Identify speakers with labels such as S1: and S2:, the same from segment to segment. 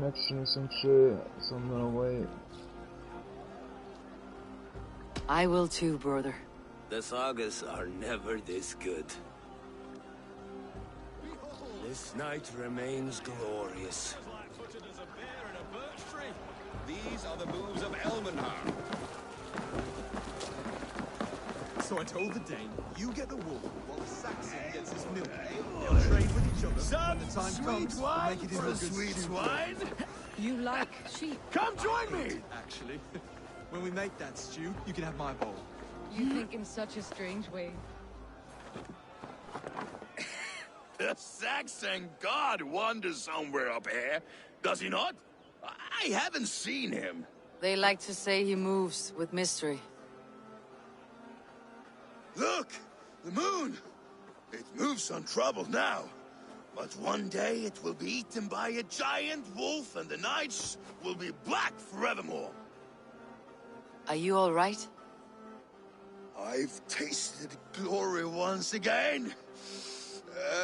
S1: connection isn't clear, so I'm gonna wait.
S2: I will too, brother.
S3: The sagas are never this good. This night remains glorious.
S4: These are the moves of Elmenhar. So I told the Dane, you get the wool, while the Saxon gets his milk. They'll trade with each other.
S3: Some
S4: when the time
S3: sweet
S4: comes,
S3: wine
S4: make it into
S3: for
S4: a
S3: a
S4: good
S3: sweet
S4: stew.
S3: swine?
S2: You like sheep?
S3: Come join me!
S4: Actually, when we make that stew, you can have my bowl.
S5: You think in such a strange way.
S6: The Saxon god wanders somewhere up here, does he not? I haven't seen him.
S2: They like to say he moves with mystery.
S6: Look! The moon! It moves untroubled now. But one day it will be eaten by a giant wolf and the nights will be black forevermore.
S2: Are you all right?
S6: I've tasted glory once again.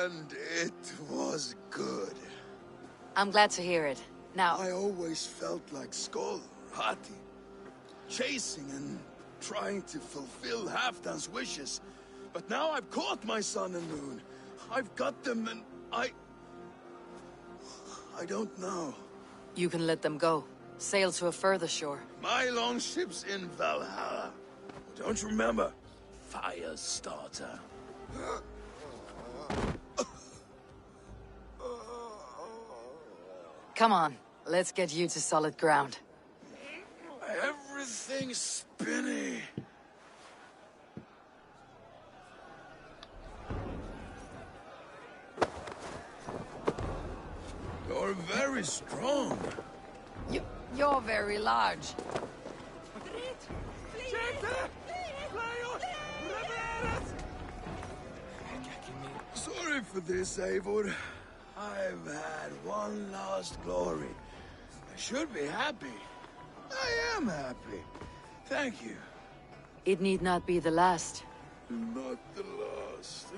S6: And it was good.
S2: I'm glad to hear it. Now,
S6: I always felt like Skoll, Hati, chasing and trying to fulfill Halfdan's wishes. But now I've caught my sun and moon. I've got them and I don't know.
S2: you can let them go. Sail to a further shore.
S6: My longship's in Valhalla. Don't you remember? Firestarter.
S2: Come on, let's get you to solid ground.
S6: Everything's spinny. You're very strong.
S2: You're very large.
S6: Sorry for this, Eivor. I've had one last glory. I should be happy. I am happy. Thank you.
S2: It need not be the last.
S6: Not the last.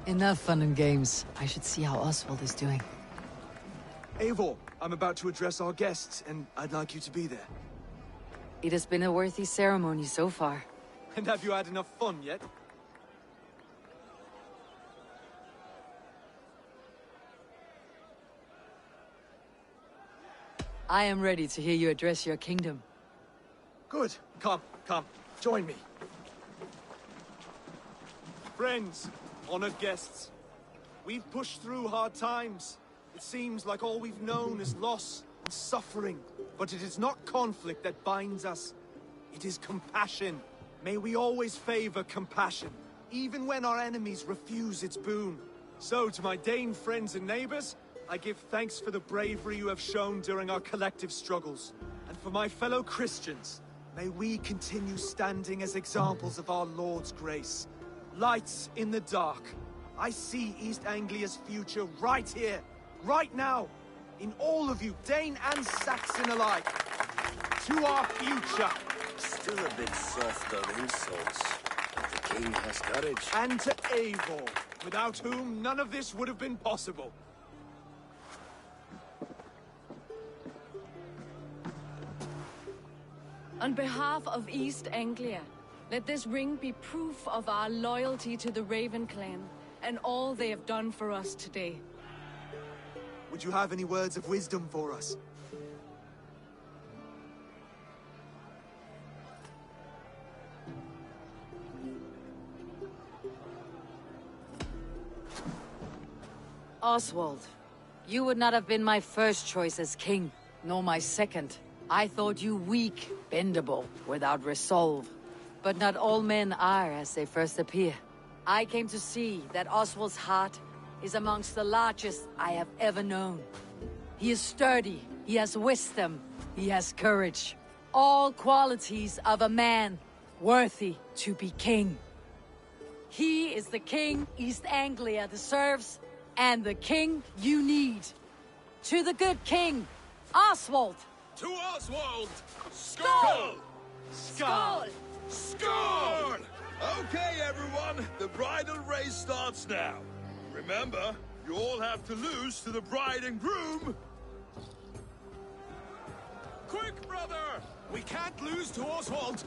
S2: Enough fun and games. I should see how Oswald is doing.
S4: Eivor, I'm about to address our guests, and I'd like you to be there.
S2: It has been a worthy ceremony so far.
S4: And have you had enough fun yet?
S2: I am ready to hear you address your kingdom.
S4: Good. Come, join me. Friends, honored guests, we've pushed through hard times. It seems like all we've known is loss and suffering. But it is not conflict that binds us. It is compassion. May we always favor compassion, even when our enemies refuse its boon. So, to my Dane friends and neighbors, I give thanks for the bravery you have shown during our collective struggles. And for my fellow Christians, may we continue standing as examples of our Lord's grace. Lights in the dark. I see East Anglia's future right here, right now, in all of you, Dane and Saxon alike. To our future.
S3: Still a bit soft on insults, but the king has courage.
S4: And to Eivor, without whom none of this would have been possible.
S5: On behalf of East Anglia, let this ring be proof of our loyalty to the Raven clan and all they have done for us today.
S4: Would you have any words of wisdom for us?
S2: Oswald, you would not have been my first choice as king, nor my second. I thought you weak, bendable, without resolve. But not all men are as they first appear. I came to see that Oswald's heart is amongst the largest I have ever known. He is sturdy, he has wisdom, he has courage. All qualities of a man worthy to be king. He is the king East Anglia deserves, and the king you need. To the good king, Oswald!
S6: To Oswald!
S5: Skål!
S6: Skål!
S5: Skål!
S6: Skål! Okay, everyone, the bridal race starts now. Remember, you all have to lose to the bride and groom.
S4: Quick, brother! We can't lose to Oswald!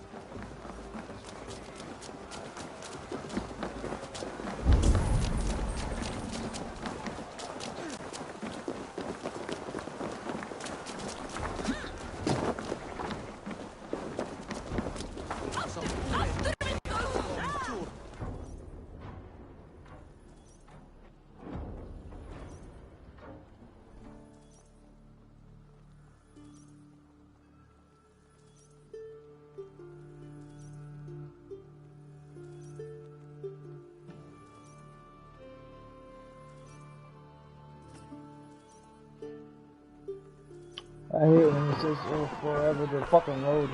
S1: I hate when it says oh, forever the fucking road.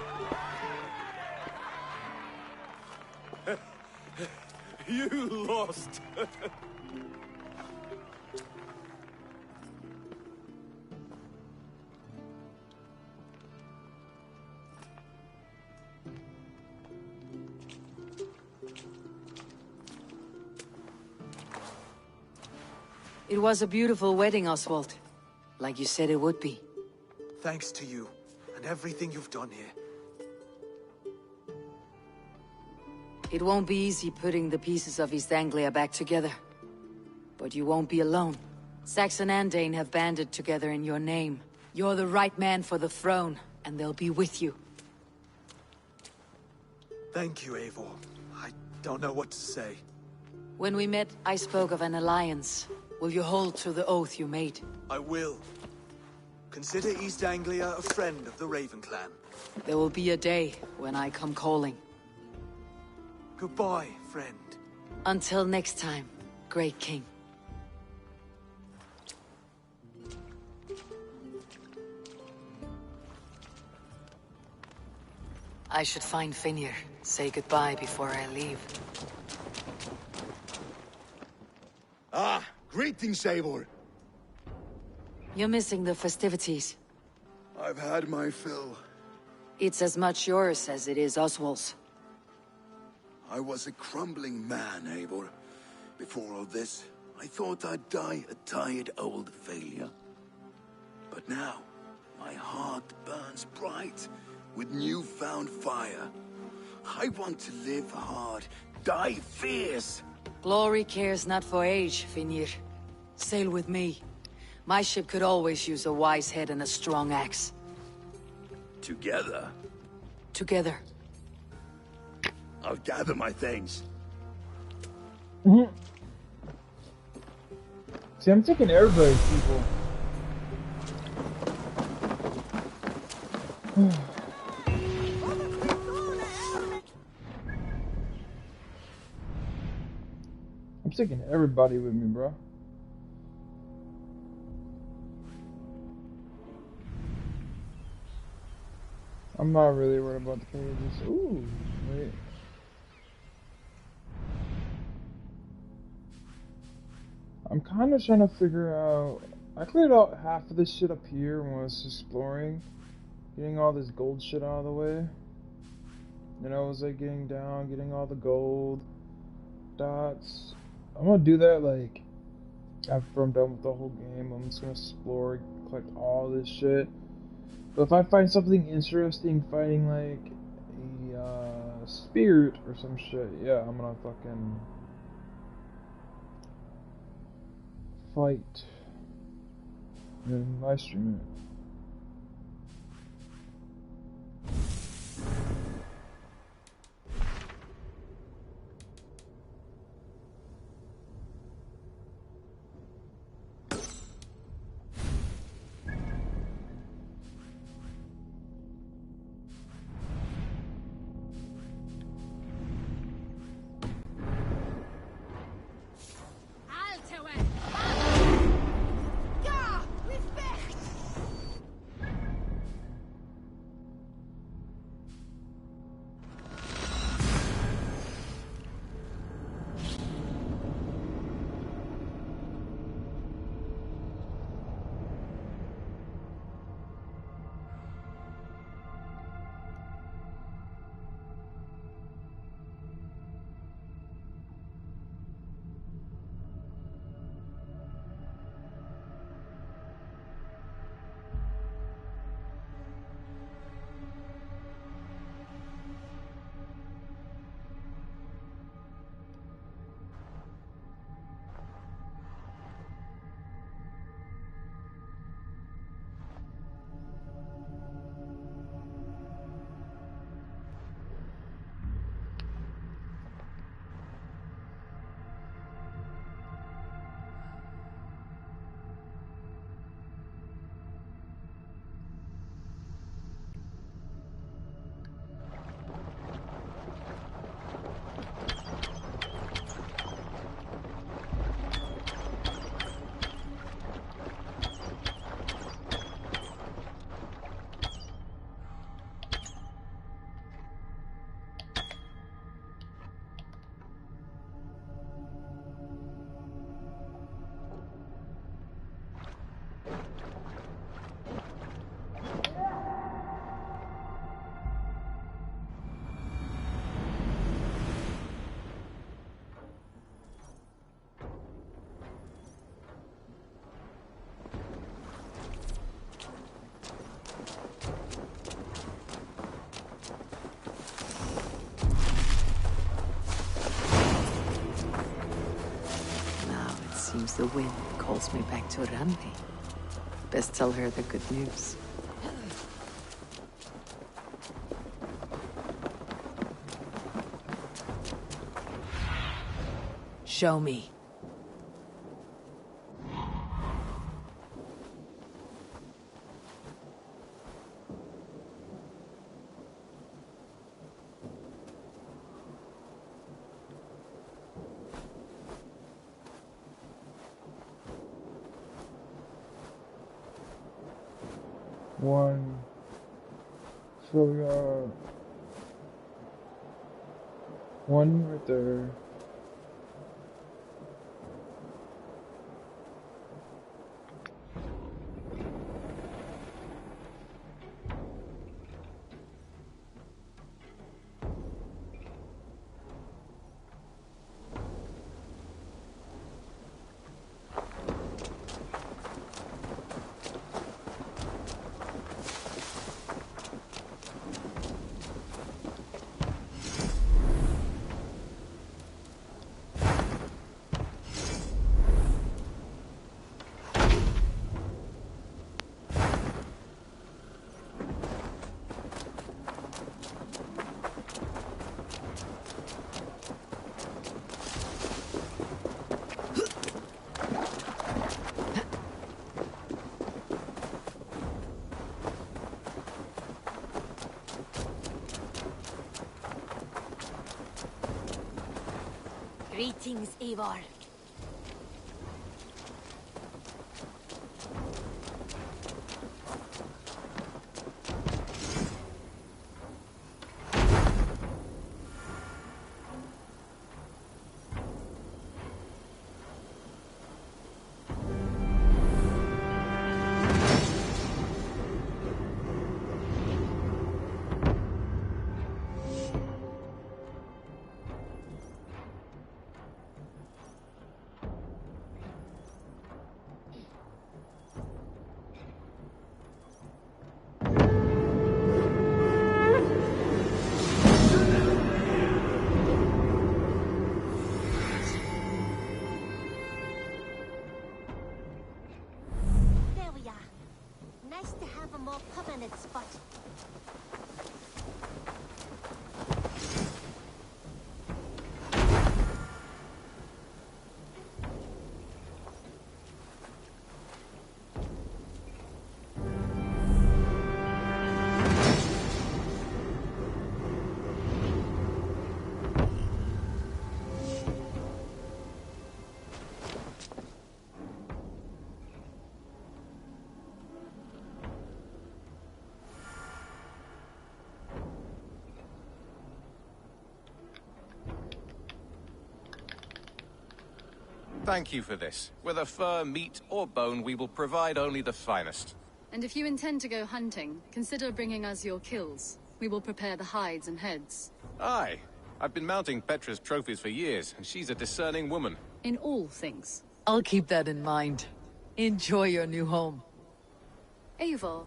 S4: You lost!
S2: It was a beautiful wedding, Oswald. Like you said it would be.
S4: Thanks to you, and everything you've done here.
S2: It won't be easy putting the pieces of East Anglia back together. But you won't be alone. Saxon and Dane have banded together in your name. You're the right man for the throne, and they'll be with you.
S4: Thank you, Eivor. I don't know what to say.
S2: When we met, I spoke of an alliance. Will you hold to the oath you made?
S4: I will. Consider East Anglia a friend of the Raven clan.
S2: There will be a day when I come calling.
S4: Goodbye, friend.
S2: Until next time, great king. I should find Finir. Say goodbye before I leave.
S6: Ah, greetings, Eivor.
S2: You're missing the festivities.
S6: I've had my fill.
S2: It's as much yours as it is Oswald's.
S6: I was a crumbling man, Eivor. Before all this, I thought I'd die a tired old failure. But now, my heart burns bright with newfound fire. I want to live hard, die fierce.
S2: Glory cares not for age, Finir. Sail with me. My ship could always use a wise head and a strong axe.
S6: Together,
S2: Together.
S6: I'll gather my things.
S1: See, I'm taking everybody's people. I'm taking everybody with me, bro. I'm not really worried about the cages. Ooh, wait. I'm kind of trying to figure out... I cleared out half of this shit up here when I was exploring. Getting all this gold shit out of the way. And I was like getting down, getting all the gold dots. I'm gonna do that like after I'm done with the whole game. I'm just gonna explore, collect all this shit. But if I find something interesting, finding like a spirit or some shit, yeah, I'm gonna fucking fight and live stream it.
S2: Sometimes the wind calls me back to Randi. Best tell her the good news. Show me.
S1: One. So we got one right there.
S7: Greetings, Eivor. Nice to have a more permanent spot.
S8: Thank you for this. Whether fur, meat, or bone, we will provide only the finest.
S5: And if you intend to go hunting, consider bringing us your kills. We will prepare the hides and heads.
S8: Aye. I've been mounting Petra's trophies for years, and she's a discerning woman.
S5: In all things.
S2: I'll keep that in mind. Enjoy your new home.
S5: Eivor,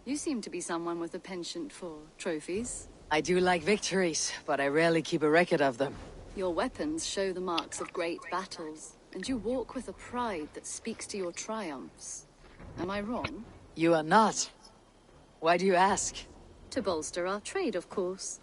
S5: you seem to be someone with a penchant for trophies.
S2: I do like victories, but I rarely keep a record of them.
S5: Your weapons show the marks of great battles, and you walk with a pride that speaks to your triumphs. Am I wrong?
S2: You are not. Why do you ask?
S5: To bolster our trade, of course.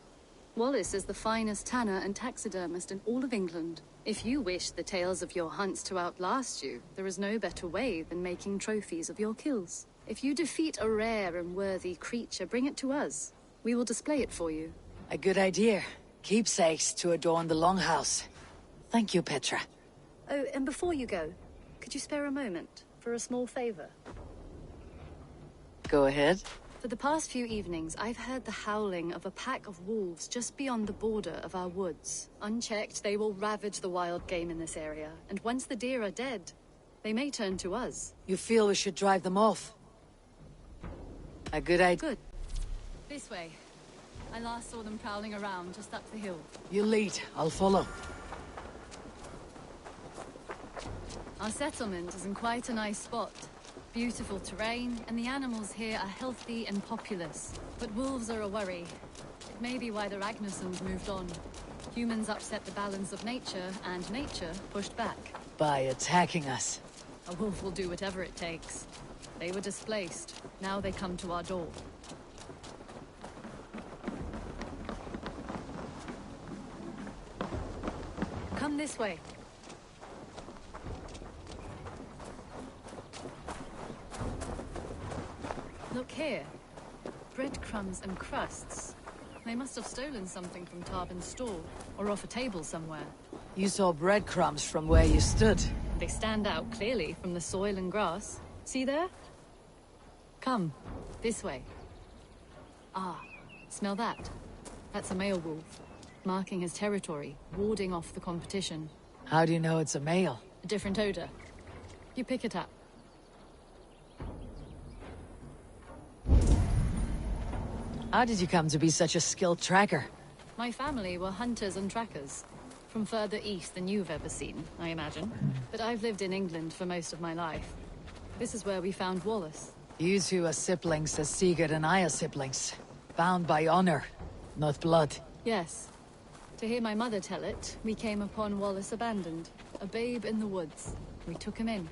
S5: Wallace is the finest tanner and taxidermist in all of England. If you wish the tales of your hunts to outlast you, there is no better way than making trophies of your kills. If you defeat a rare and worthy creature, bring it to us. We will display it for you.
S2: A good idea. Keepsakes to adorn the longhouse. Thank you, Petra.
S5: Oh, and before you go, could you spare a moment for a small favor?
S2: Go ahead.
S5: For the past few evenings, I've heard the howling of a pack of wolves just beyond the border of our woods. Unchecked, they will ravage the wild game in this area, and once the deer are dead, they may turn to us.
S2: You feel we should drive them off? A good idea.
S5: Good. This way. I last saw them prowling around just up the hill.
S2: You lead. I'll follow.
S5: Our settlement is in quite a nice spot. Beautiful terrain, and the animals here are healthy and populous. But wolves are a worry. It may be why the Ragnarsons moved on. Humans upset the balance of nature, and nature pushed back.
S2: By attacking us.
S5: A wolf will do whatever it takes. They were displaced. Now they come to our door. Come this way. Look here. Breadcrumbs and crusts. They must have stolen something from Tarvin's store, or off a table somewhere.
S2: You saw breadcrumbs from where you stood.
S5: They stand out clearly from the soil and grass. See there? Come, this way. Ah, smell that? That's a male wolf, marking his territory, warding off the competition.
S2: How do you know it's a male?
S5: A different odor. You pick it up.
S2: How did you come to be such a skilled tracker?
S5: My family were hunters and trackers. From further east than you've ever seen, I imagine. But I've lived in England for most of my life. This is where we found Wallace.
S2: You two are siblings as Sigurd and I are siblings. Bound by honor, not blood.
S5: Yes. To hear my mother tell it, we came upon Wallace abandoned. A babe in the woods. We took him in.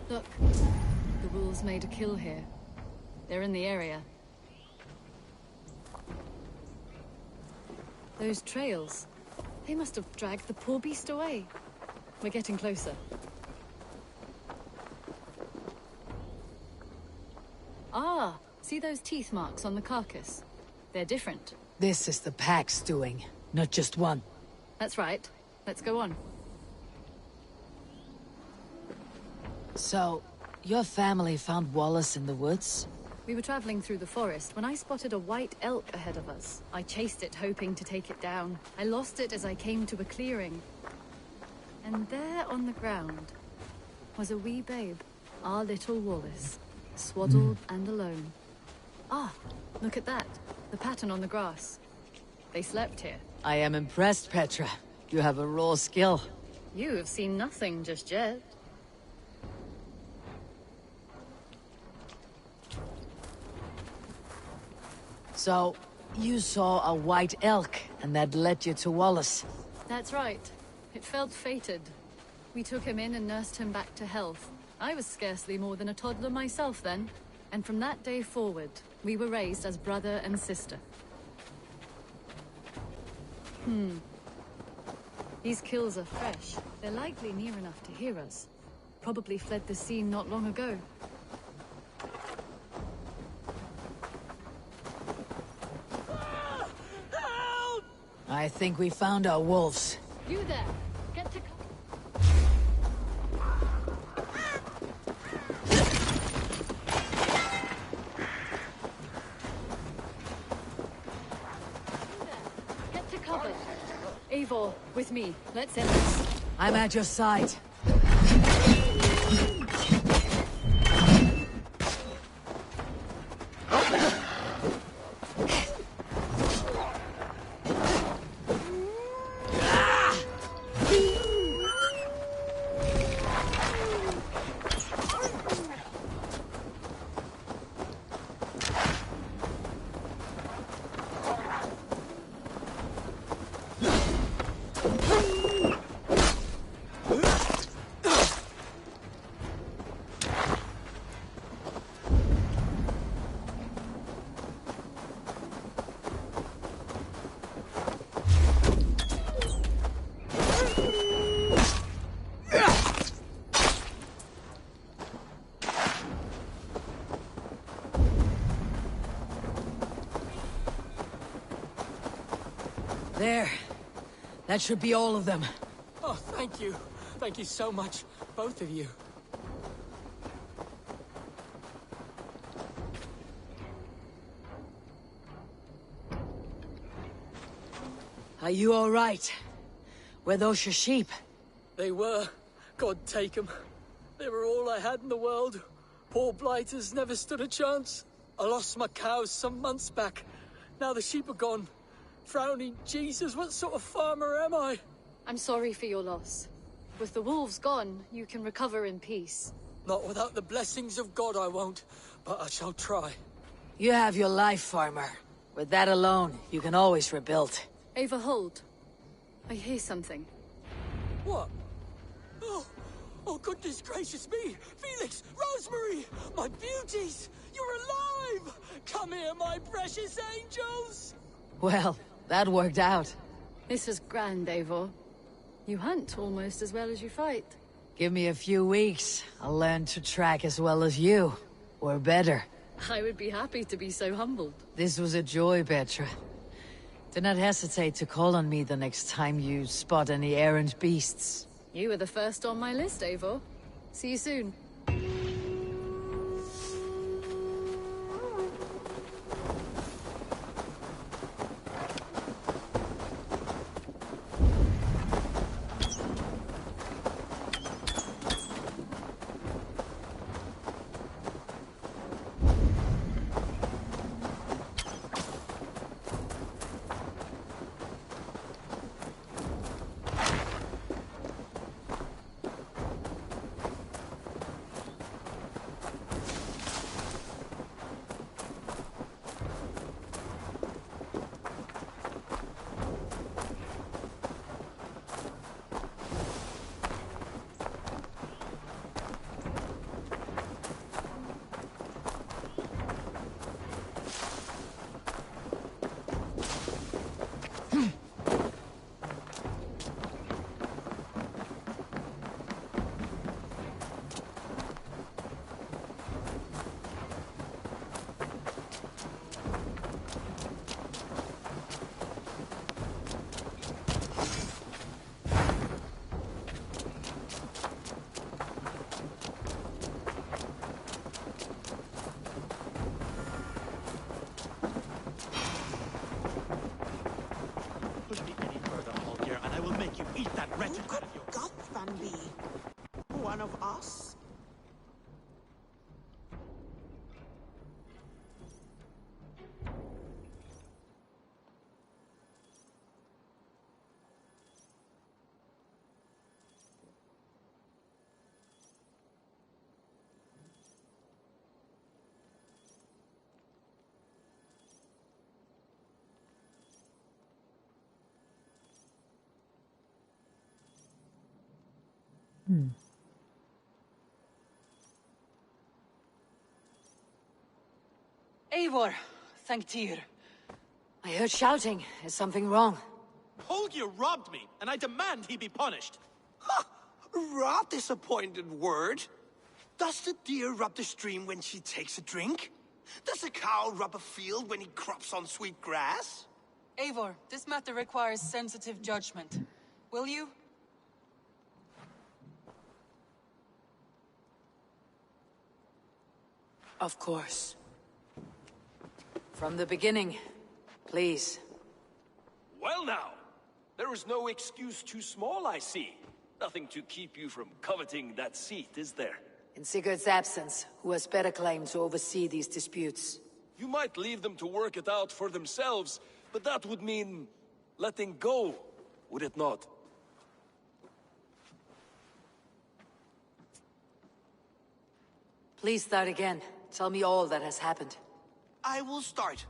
S5: Look. The wolves made a kill here. They're in the area. Those trails. They must have dragged the poor beast away. We're getting closer. Ah, see those teeth marks on the carcass? They're different.
S2: This is the pack's doing, not just one.
S5: That's right. Let's go on.
S2: So, your family found Wallace in the woods?
S5: We were traveling through the forest when I spotted a white elk ahead of us. I chased it, hoping to take it down. I lost it as I came to a clearing. And there on the ground was a wee babe, our little Wallace, swaddled and alone. Ah, look at that. The pattern on the grass. They slept here.
S2: I am impressed, Petra. You have a raw skill.
S5: You have seen nothing just yet.
S2: So, you saw a white elk, and that led you to Wallace.
S5: That's right. It felt fated. We took him in and nursed him back to health. I was scarcely more than a toddler myself then. And from that day forward, we were raised as brother and sister. These kills are fresh. They're likely near enough to hear us. Probably fled the scene not long ago.
S2: I think we found our wolves.
S5: You there! Get to cover! Eivor, with me. Let's end this.
S2: I'm at your side. There. That should be all of them.
S9: Oh, thank you. Thank you so much, both of you.
S2: Are you all right? Were those your sheep?
S9: They were. God take them. They were all I had in the world. Poor blighters never stood a chance. I lost my cows some months back. Now the sheep are gone. Frowning Jesus, what sort of farmer am I?
S5: I'm sorry for your loss. With the wolves gone, you can recover in peace.
S9: Not without the blessings of God I won't, but I shall try.
S2: You have your life, farmer. With that alone, you can always rebuild.
S5: Ava, hold. I hear something.
S9: What? Oh, oh, goodness gracious me! Felix, Rosemary, my beauties! You're alive! Come here, my precious angels!
S2: Well, that worked out.
S5: This is grand, Eivor. You hunt almost as well as you fight.
S2: Give me a few weeks. I'll learn to track as well as you. Or better.
S5: I would be happy to be so humbled.
S2: This was a joy, Petra. Do not hesitate to call on me the next time you spot any errant beasts.
S5: You were the first on my list, Eivor. See you soon.
S10: One of us?
S2: Eivor, thank Tyr. I heard shouting. Is something wrong?
S11: Holger robbed me, and I demand he be punished.
S3: Ha! Right disappointed word. Does the deer rub the stream when she takes a drink? Does the cow rub a field when he crops on sweet grass?
S12: Eivor, this matter requires sensitive judgment. Will you?
S2: Of course. From the beginning, please.
S3: Well now, there is no excuse too small, I see. Nothing to keep you from coveting that seat, is there?
S2: In Sigurd's absence, who has better claim to oversee these disputes?
S3: You might leave them to work it out for themselves, but that would mean letting go, would it not?
S2: Please start again. Tell me all that has happened.
S3: I will start.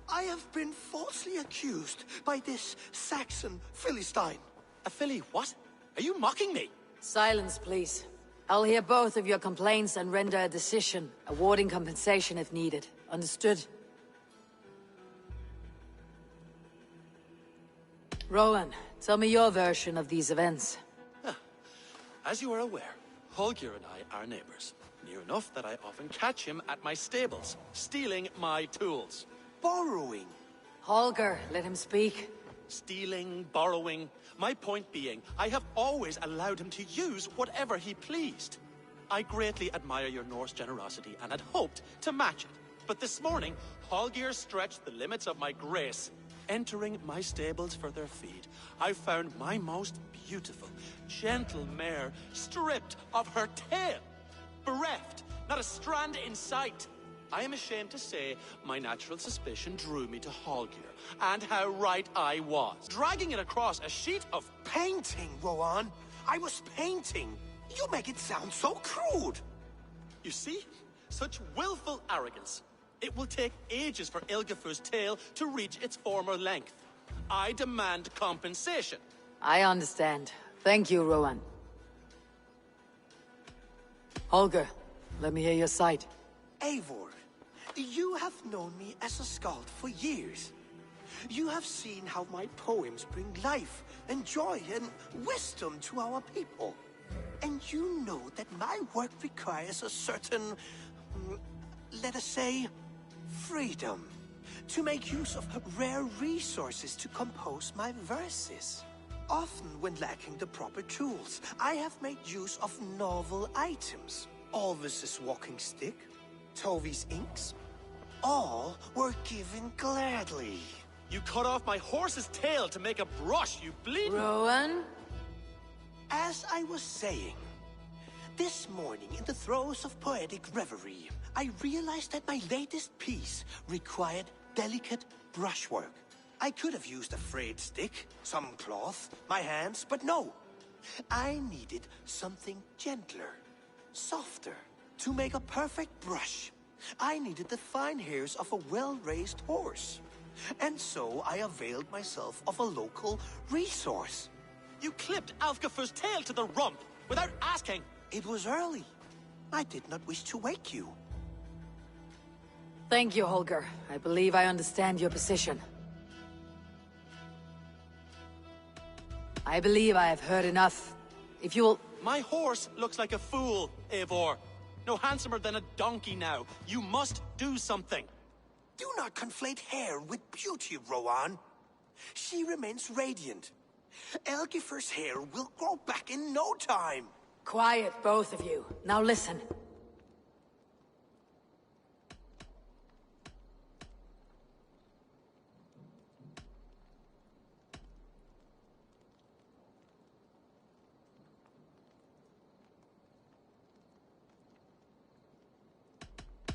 S3: I have been falsely accused by this Saxon Philistine.
S11: A Philly what? Are you mocking me?
S2: Silence, please. I'll hear both of your complaints and render a decision, awarding compensation if needed. Understood? Rowan, tell me your version of these events.
S11: As you are aware, Holger and I are neighbors. Near enough that I often catch him at my stables, stealing my tools.
S3: Borrowing.
S2: Holger, let him speak.
S11: Stealing, borrowing. My point being, I have always allowed him to use whatever he pleased. I greatly admire your Norse generosity and had hoped to match it. But this morning, Holger stretched the limits of my grace. Entering my stables for their feed, I found my most beautiful, gentle mare stripped of her tail. Bereft, not a strand in sight. I am ashamed to say my natural suspicion drew me to Holger, and how right I was. Dragging it across a sheet of
S3: painting, Rowan. I was painting. You make it sound so crude.
S11: You see? Such willful arrogance. It will take ages for Ilgafur's tail to reach its former length. I demand compensation.
S2: I understand. Thank you, Rowan. Holger, let me hear your side.
S3: Eivor, you have known me as a skald for years. You have seen how my poems bring life and joy and wisdom to our people. And you know that my work requires a certain, let us say, freedom. To make use of rare resources to compose my verses. Often when lacking the proper tools, I have made use of novel items. Alvis's walking stick, Tovi's inks, all were given gladly.
S11: You cut off my horse's tail to make a brush, you bleeding...
S2: Rowan?
S3: As I was saying, this morning in the throes of poetic reverie, I realized that my latest piece required delicate brushwork. I could have used a frayed stick, some cloth, my hands, but no. I needed something gentler, softer. To make a perfect brush, I needed the fine hairs of a well-raised horse. And so I availed myself of a local resource.
S11: You clipped Alfgafur's tail to the rump without asking.
S3: It was early. I did not wish to wake you.
S2: Thank you, Holger. I believe I understand your position. I believe I have heard enough. If you will...
S11: My horse looks like a fool, Eivor. No handsomer than a donkey now. You must do something.
S3: Do not conflate hair with beauty, Rowan. She remains radiant. Elgifur's hair will grow back in no time.
S2: Quiet, both of you. Now listen.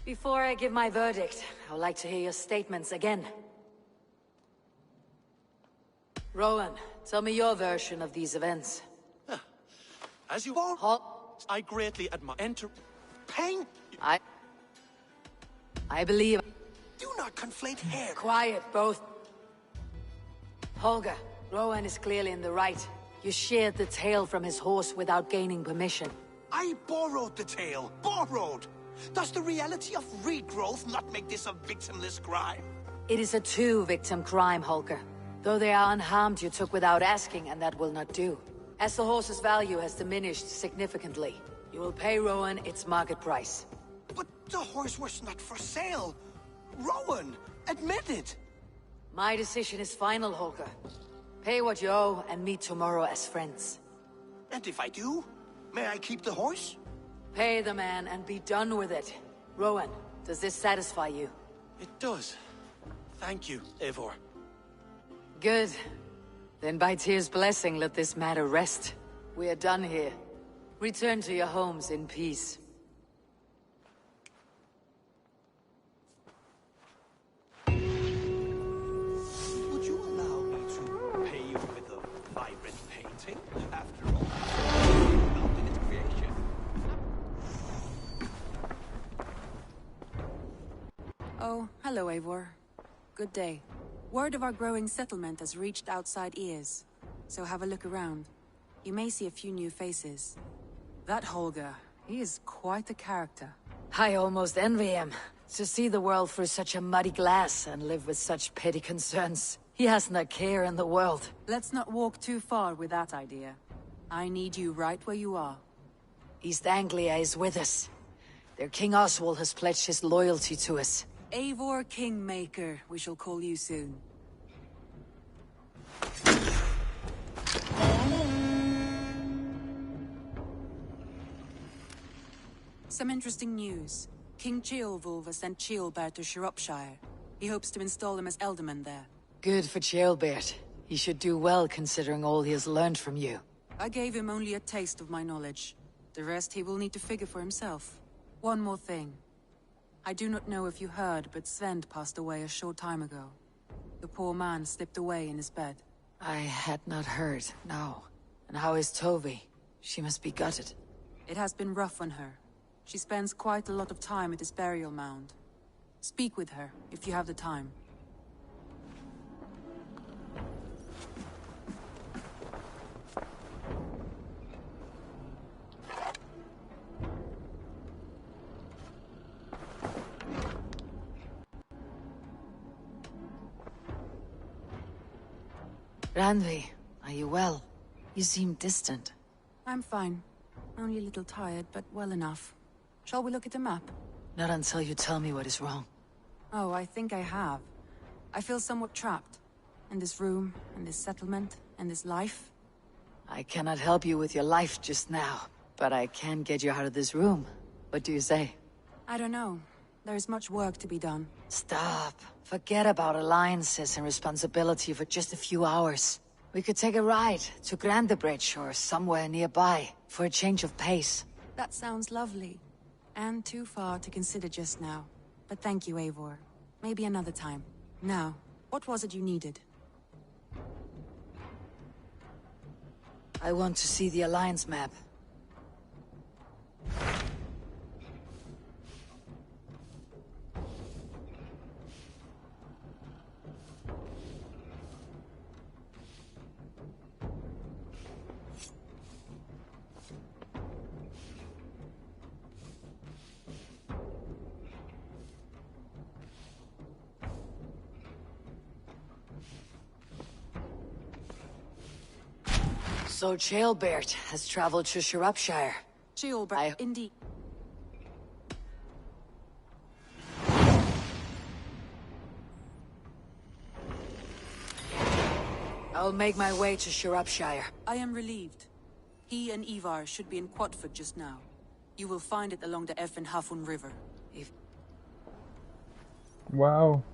S2: Before I give my verdict, I would like to hear your statements again. Rowan, tell me your version of these events.
S11: As you are, I greatly admire. Enter...
S3: Pain?
S2: I believe...
S3: Do not conflate hair.
S2: Quiet, both. Holger, Rowan is clearly in the right. You sheared the tail from his horse without gaining permission.
S3: I borrowed the tail. Borrowed! Does the reality of regrowth not make this a victimless crime?
S2: It is a two-victim crime, Holger. Though they are unharmed, you took without asking, and that will not do. As the horse's value has diminished significantly, you will pay Rowan its market price.
S3: But the horse was not for sale. Rowan, admit it.
S2: My decision is final, Holger. Pay what you owe and meet tomorrow as friends.
S3: And if I do, may I keep the horse?
S2: Pay the man and be done with it. Rowan, does this satisfy you?
S11: It does. Thank you, Eivor.
S2: Good. Then by Tyr's blessing, let this matter rest. We are done here. Return to your homes in peace.
S3: Would you allow me to pay you with a vibrant painting? After all, involved in its creation.
S13: Oh, hello, Eivor. Good day. Word of our growing settlement has reached outside ears, so have a look around. You may see a few new faces. That Holger, he is quite a character.
S2: I almost envy him. To see the world through such a muddy glass and live with such petty concerns. He hasn't a care in the world.
S13: Let's not walk too far with that idea. I need you right where you are.
S2: East Anglia is with us. Their King Oswald has pledged his loyalty to us.
S13: Eivor Kingmaker, we shall call you soon. Some interesting news. King Ceolwulf has sent Ceolbert to Shropshire. He hopes to install him as Elderman there.
S2: Good for Ceolbert. He should do well considering all he has learned from you.
S13: I gave him only a taste of my knowledge. The rest he will need to figure for himself. One more thing. I do not know if you heard, but Sven passed away a short time ago. The poor man slipped away in his bed.
S2: I had not heard, no. And how is Tovi? She must be
S13: It has been rough on her. She spends quite a lot of time at his burial mound. Speak with her, if you have the time.
S2: Randvi, are you well? You seem distant.
S13: I'm fine. Only a little tired, but well enough. Shall we look at the map?
S2: Not until you tell me what is wrong.
S13: Oh, I think I have. I feel somewhat trapped. In this room, in this settlement, in this life.
S2: I cannot help you with your life just now, but I can get you out of this room. What do you say?
S13: I don't know. There's much work to be done.
S2: Stop. Forget about alliances and responsibility for just a few hours. We could take a ride to Grandebridge or somewhere nearby for a change of pace.
S13: That sounds lovely. And too far to consider just now. But thank you, Eivor. Maybe another time. Now, what was it you needed?
S2: I want to see the Alliance map. So Jailbert has traveled to Shropshire.
S13: Jailbert, indeed.
S2: I'll make my way to Shropshire.
S13: I am relieved. He and Ivar should be in Quatford just now. You will find it along the Eff and Hafun River.
S1: Wow.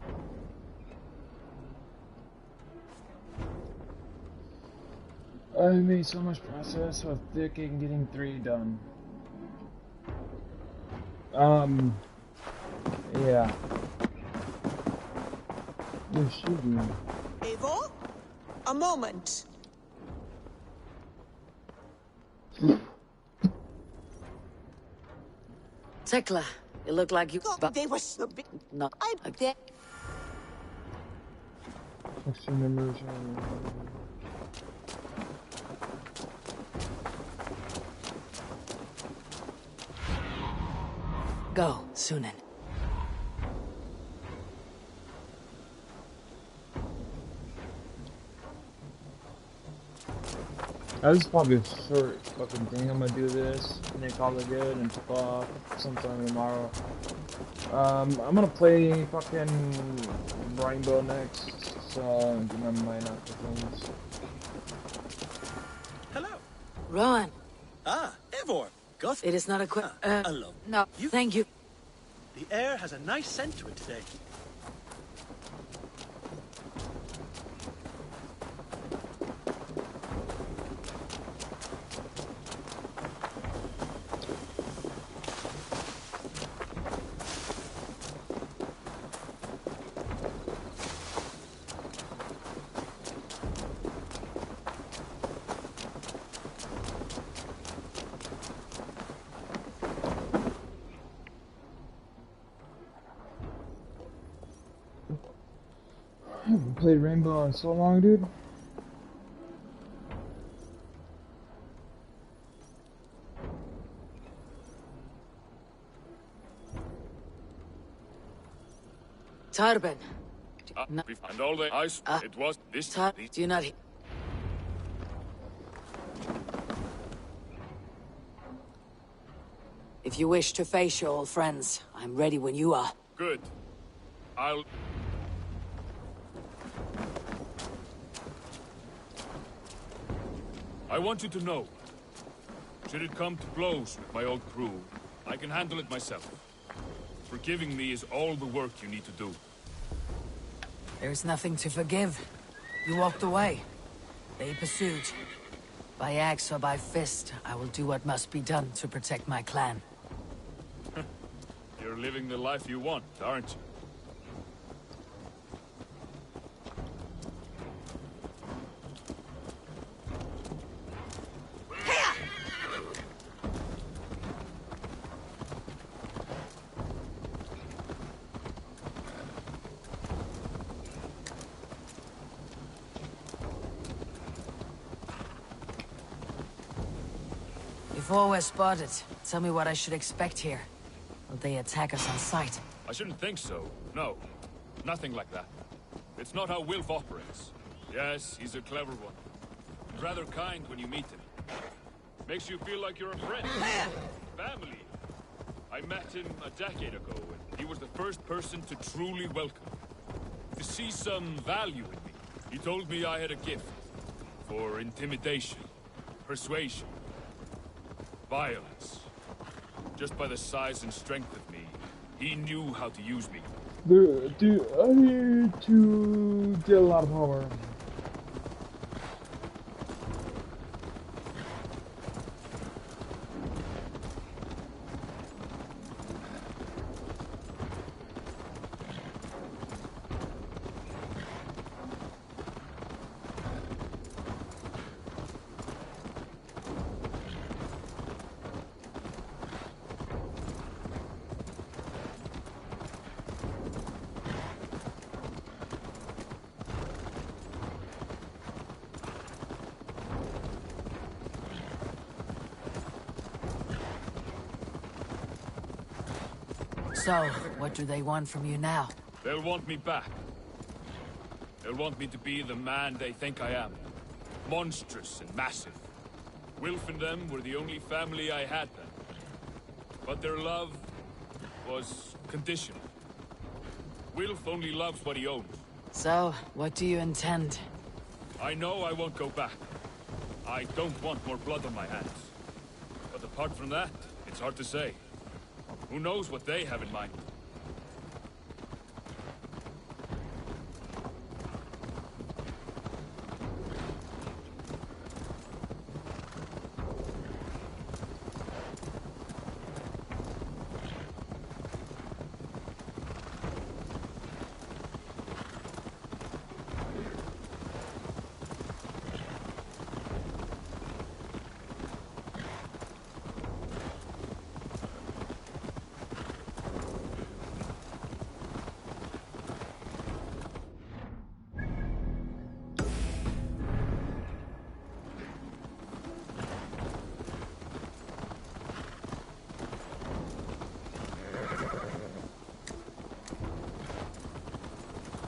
S1: I made so much progress with Thick and getting 3 done. Yeah. What's she doing?
S10: Eivor? A moment.
S2: Tekla, you look like you...
S10: God, they were so big.
S2: No.
S10: I bet.
S2: Go, Sunan.
S1: This is probably a short fucking thing. I'm gonna do this and then call it good and fuck off sometime tomorrow. I'm gonna play fucking Rainbow next, so get my mind out for things.
S11: Hello.
S2: Rowan.
S11: Ah, Eivor. Goth.
S2: It is not a quick...
S11: hello.
S2: No, thank you.
S11: The air has a nice scent to it today.
S1: I haven't played Rainbow in so long, dude.
S2: Tarben.
S14: And all the ice, it was this...
S2: Do you not... If you wish to face your old friends, I'm ready when you are.
S14: Good. I'll... I want you to know, should it come to blows with my old crew, I can handle it myself. Forgiving me is all the work you need to do.
S2: There's nothing to forgive. You walked away. They pursued. By axe or by fist, I will do what must be done to protect my clan.
S14: You're living the life you want, aren't you?
S2: Before we're spotted, tell me what I should expect here. Will they attack us on sight?
S14: I shouldn't think so. No. Nothing like that. It's not how Wilf operates. Yes, he's a clever one. And rather kind when you meet him. Makes you feel like you're a friend. Family. I met him a decade ago, and he was the first person to truly welcome me. To see some value in me. He told me I had a gift. For intimidation. Persuasion. Violence. Just by the size and strength of me, he knew how to use me.
S1: Dude, I need to get a lot of power.
S2: So, what do they want from you now?
S14: They'll want me back. They'll want me to be the man they think I am. Monstrous and massive. Wilf and them were the only family I had then. But their love was conditional. Wilf only loves what he owns.
S2: So, what do you intend?
S14: I know I won't go back. I don't want more blood on my hands. But apart from that, it's hard to say. Who knows what they have in mind?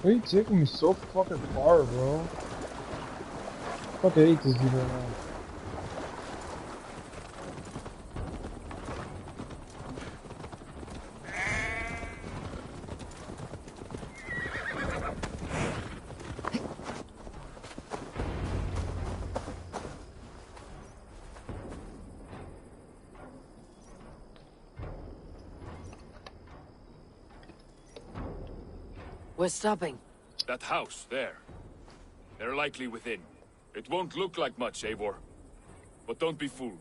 S1: Why are you taking me so fucking far, bro? Fucking hate this dude right now.
S2: We're stopping.
S14: That house, there. They're likely within. It won't look like much, Eivor. But don't be fooled.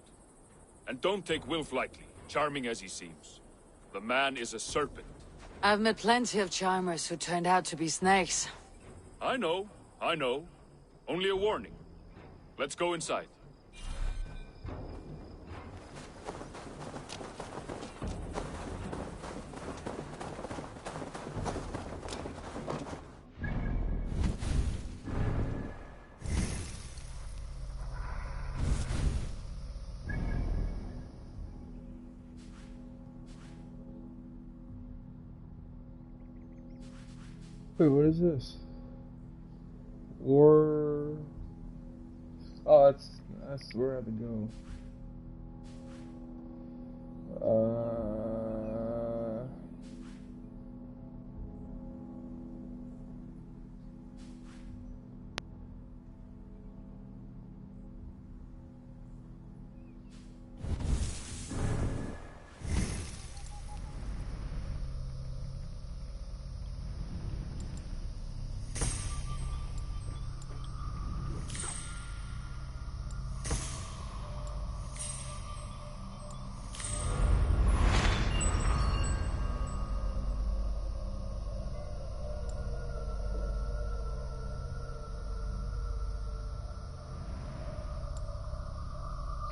S14: And don't take Wilf lightly, charming as he seems. The man is a serpent.
S2: I've met plenty of charmers who turned out to be snakes.
S14: I know. Only a warning. Let's go inside.
S1: Wait, what is this? War... Oh, that's where I have to go.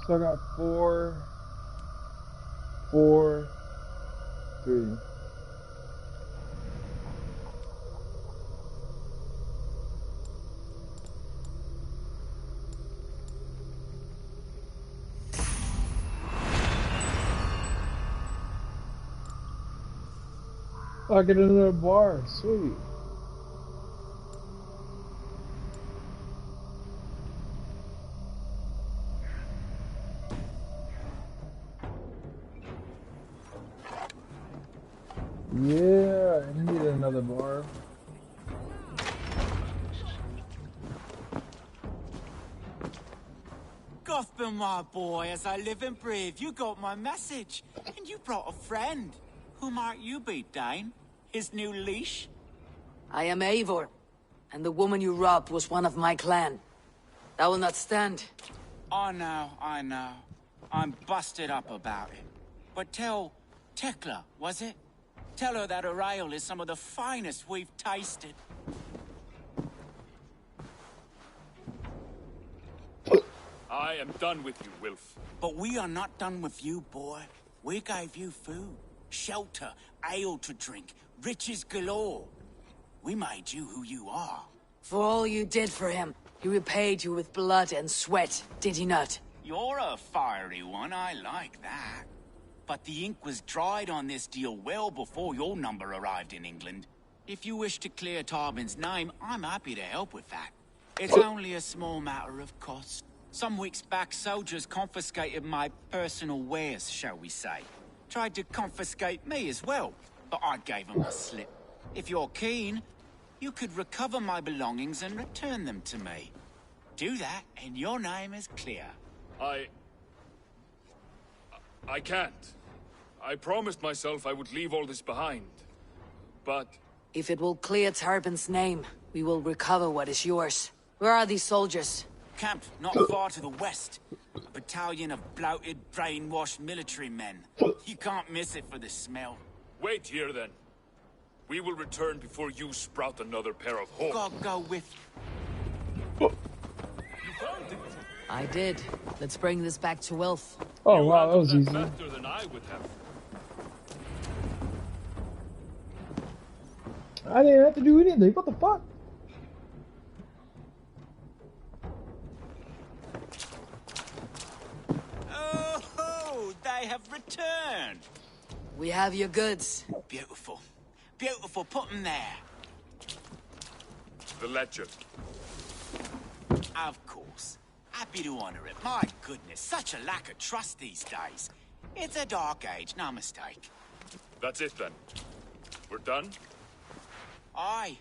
S1: So I got 4, 4, 3. I get another bar. Sweet. Yeah, I need another bar.
S15: Gotham, my boy, as I live and breathe, you got my message. And you brought a friend. Who might you be, Dane? His new leash?
S2: I am Eivor, and the woman you robbed was one of my clan. That will not stand.
S15: I know. I'm busted up about it. But tell Tekla, was it? Tell her that her ale is some of the finest we've tasted.
S14: I am done with you, Wilf.
S15: But we are not done with you, boy. We gave you food, shelter, ale to drink, riches galore. We made you who you are.
S2: For all you did for him, he repaid you with blood and sweat, did he not?
S15: You're a fiery one, I like that. But the ink was dried on this deal well before your number arrived in England. If you wish to clear Tarbin's name, I'm happy to help with that. It's only a small matter of cost. Some weeks back, soldiers confiscated my personal wares, shall we say. Tried to confiscate me as well, but I gave them a slip. If you're keen, you could recover my belongings and return them to me. Do that, and your name is clear.
S14: I can't. I promised myself I would leave all this behind. But...
S2: If it will clear Tarbin's name, we will recover what is yours. Where are these soldiers?
S15: Camped not far to the west. A battalion of bloated, brainwashed military men. You can't miss it for the smell.
S14: Wait here, then. We will return before you sprout another pair of horns.
S15: God go with
S14: you. You found it.
S2: I did. Let's bring this back to Wilf.
S1: Oh wow, that was easy.
S14: Faster than I would have.
S1: I didn't have to do anything. What the fuck?
S15: Oh, they have returned.
S2: We have your goods.
S15: Beautiful. Beautiful. Put them there.
S14: The ledger.
S15: Of course. Happy to honor it. My goodness, such a lack of trust these days. It's a dark age, no mistake.
S14: That's it, then. We're done?
S15: Aye.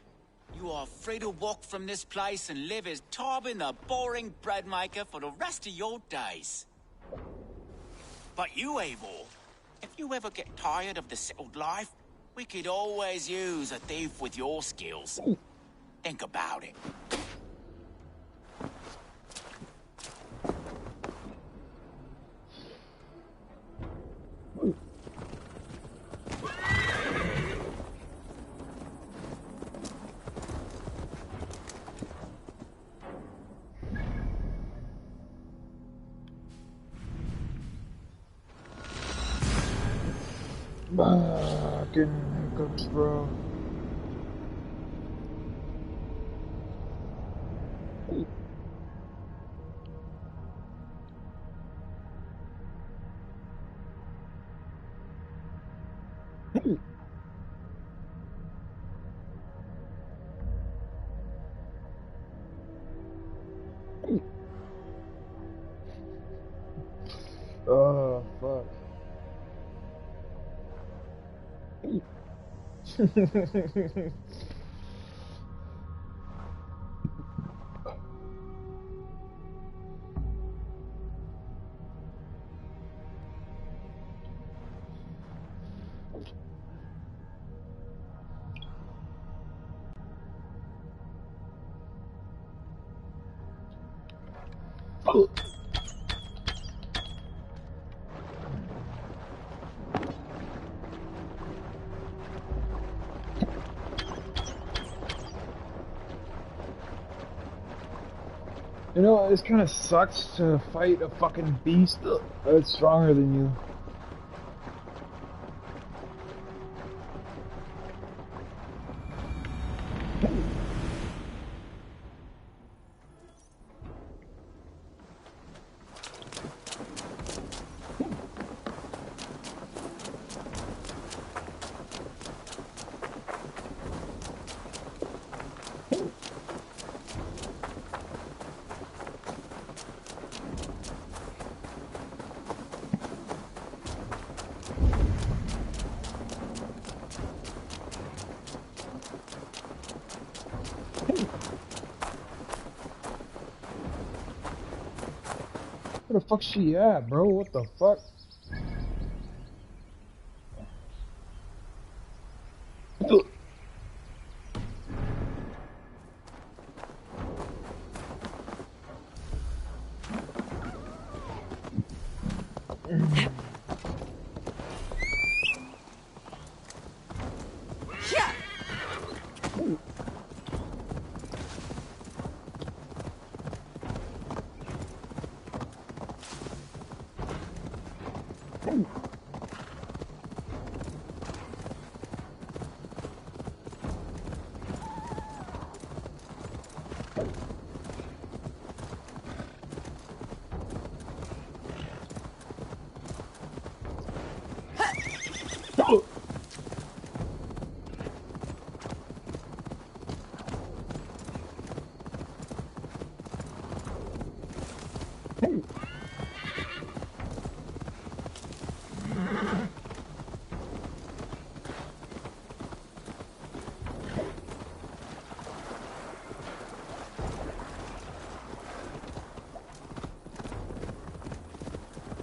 S15: You are free to walk from this place and live as Tarbin the boring bread maker for the rest of your days. But you, Eivor, if you ever get tired of the settled life, we could always use a thief with your skills. Think about it.
S1: Fucking hiccups, bro. Oh, fuck. You know, this kind of sucks to fight a fucking beast that's stronger than you. Where the fuck she at, bro? What the fuck?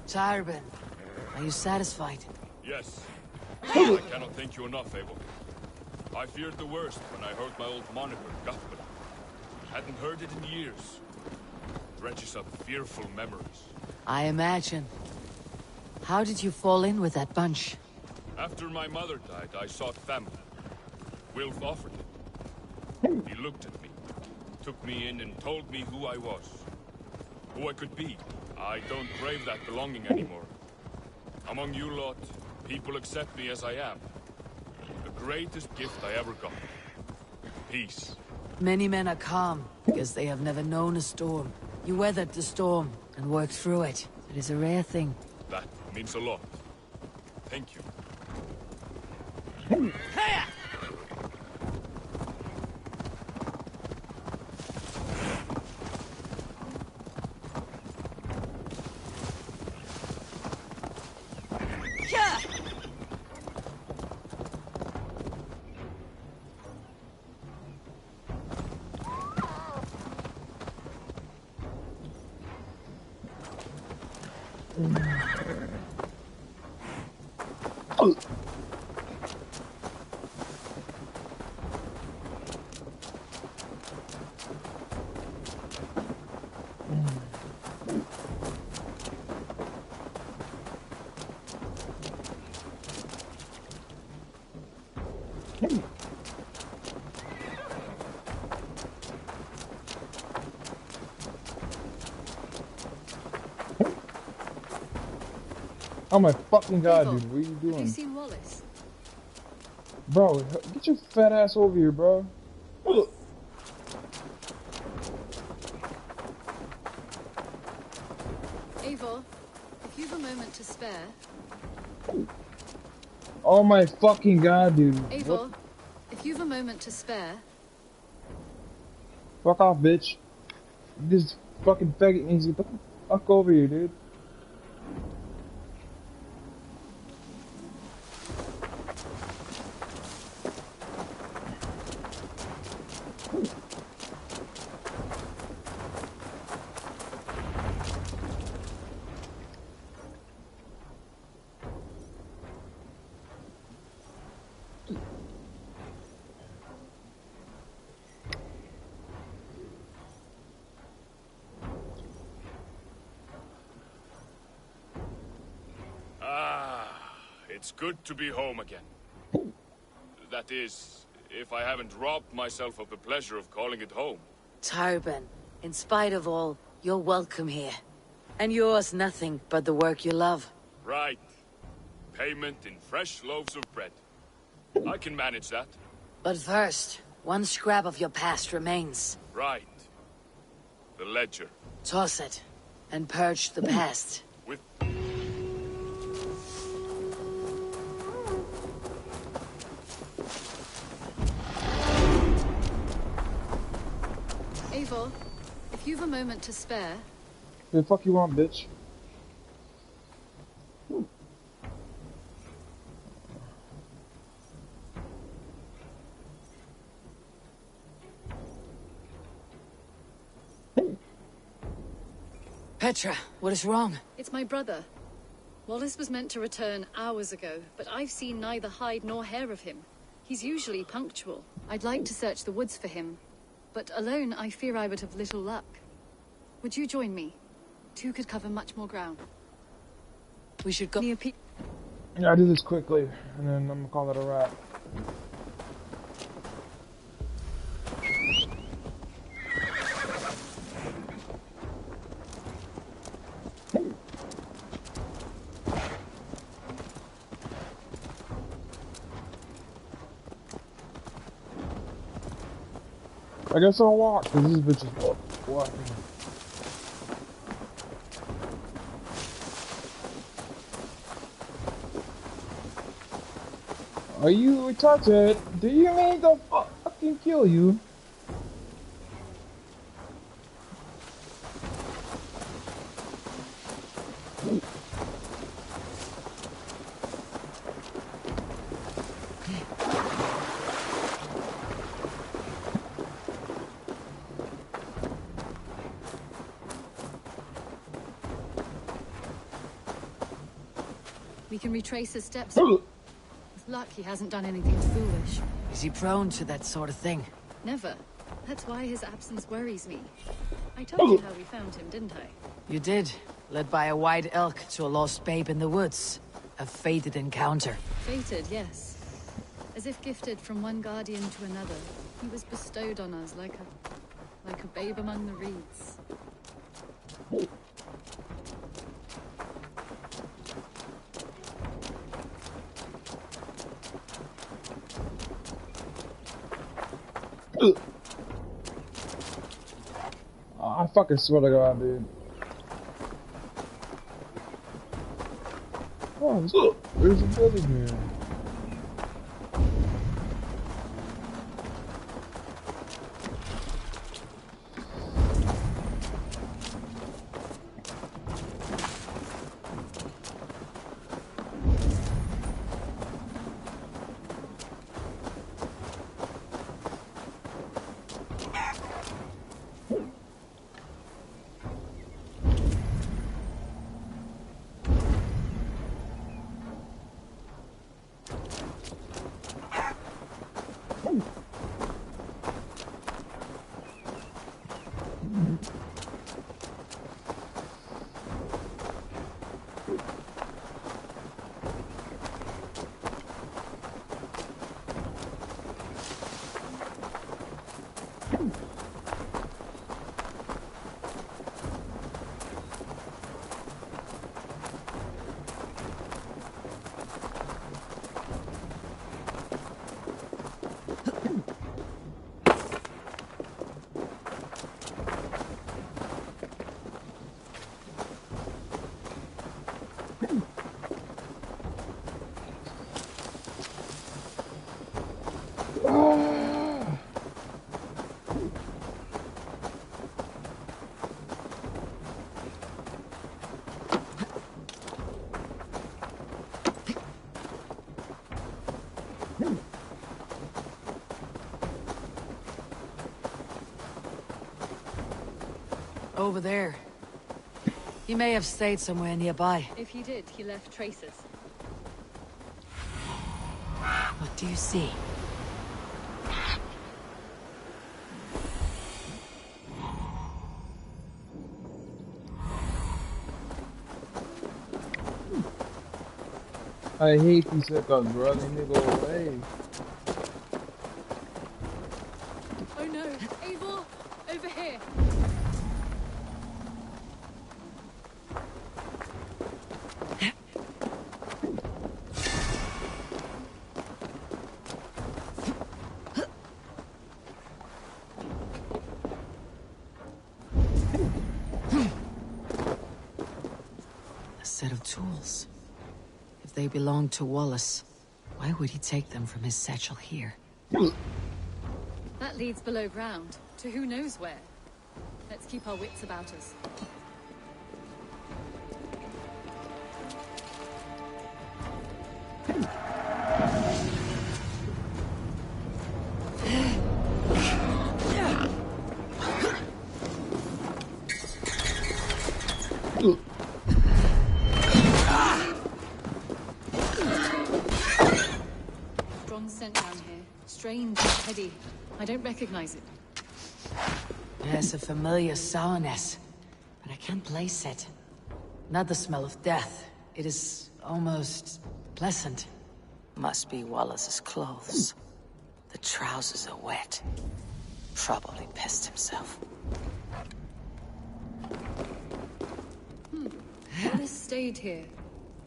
S2: Tarbin, are you satisfied?
S14: Yes. I cannot thank you enough, Abel. I feared the worst when I heard my old moniker, Guthman. Hadn't heard it in years. Dredges up fearful memories.
S2: I imagine. How did you fall in with that bunch?
S14: After my mother died, I sought family. Wilf offered it. He looked at me, took me in and told me who I was. Who I could be. I don't crave that belonging anymore. Among you lot, people accept me as I am. The greatest gift I ever got. Peace.
S2: Many men are calm, because they have never known a storm. You weathered the storm, and worked through it. It is a rare thing.
S14: That means a lot. Thank you.
S1: Oh my fucking god, dude, what are you
S5: Have you
S1: doing?
S5: seen Wallace?
S1: Bro, get your fat ass over here, bro.
S5: Eivor, if you've a moment to spare...
S1: Oh my fucking god, dude.
S5: Eivor, if you've a moment to spare...
S1: Fuck off, bitch. This fucking faggot needs to get the fuck over here, dude.
S14: It's good to be home again. That is, if I haven't robbed myself of the pleasure of calling it home.
S2: Tarbin, in spite of all, you're welcome here. And yours nothing but the work you love.
S14: Right. Payment in fresh loaves of bread. I can manage that.
S2: But first, one scrap of your past remains.
S14: Right. The ledger.
S2: Toss it, and purge the past.
S14: With...
S5: Eivor, if you've a moment to spare...
S1: Who the fuck you want, bitch?
S2: Petra, what is wrong?
S5: It's my brother. Wallace was meant to return hours ago, but I've seen neither hide nor hair of him. He's usually punctual. I'd like to search the woods for him, but alone I fear I would have little luck. Would you join me? Two could cover much more ground.
S2: We should go near Pete.
S1: Yeah, I'll do this quickly, and then I'm gonna call it a wrap. I guess I'll walk, because this bitch is walking. Are you retarded? Do you mean to fucking kill you?
S5: We can retrace his steps. With luck, he hasn't done anything foolish.
S2: Is he prone to that sort of thing?
S5: Never. That's why his absence worries me. I told you how we found him, didn't I?
S2: You did. Led by a white elk to a lost babe in the woods. A fated encounter.
S5: Fated, yes. As if gifted from one guardian to another, he was bestowed on us like a babe among the reeds.
S1: I fucking swear to God, dude. Oh, there's a building here.
S2: Over there. He may have stayed somewhere nearby.
S5: If he did, he left traces.
S2: What do you see?
S1: I hate these echoes, bro. They need to go away.
S5: Oh no, Eivor! Over here!
S2: A set of tools. If they belonged to Wallace, why would he take them from his satchel here?
S5: That leads below ground, to who knows where. Let's keep our wits about us. Strong scent down here. Strange and heady. I don't recognize it.
S2: Yes, a familiar sourness, but I can't place it. Not the smell of death. It is almost pleasant. Must be Wallace's clothes. The trousers are wet. Probably pissed himself.
S5: Wallace stayed here.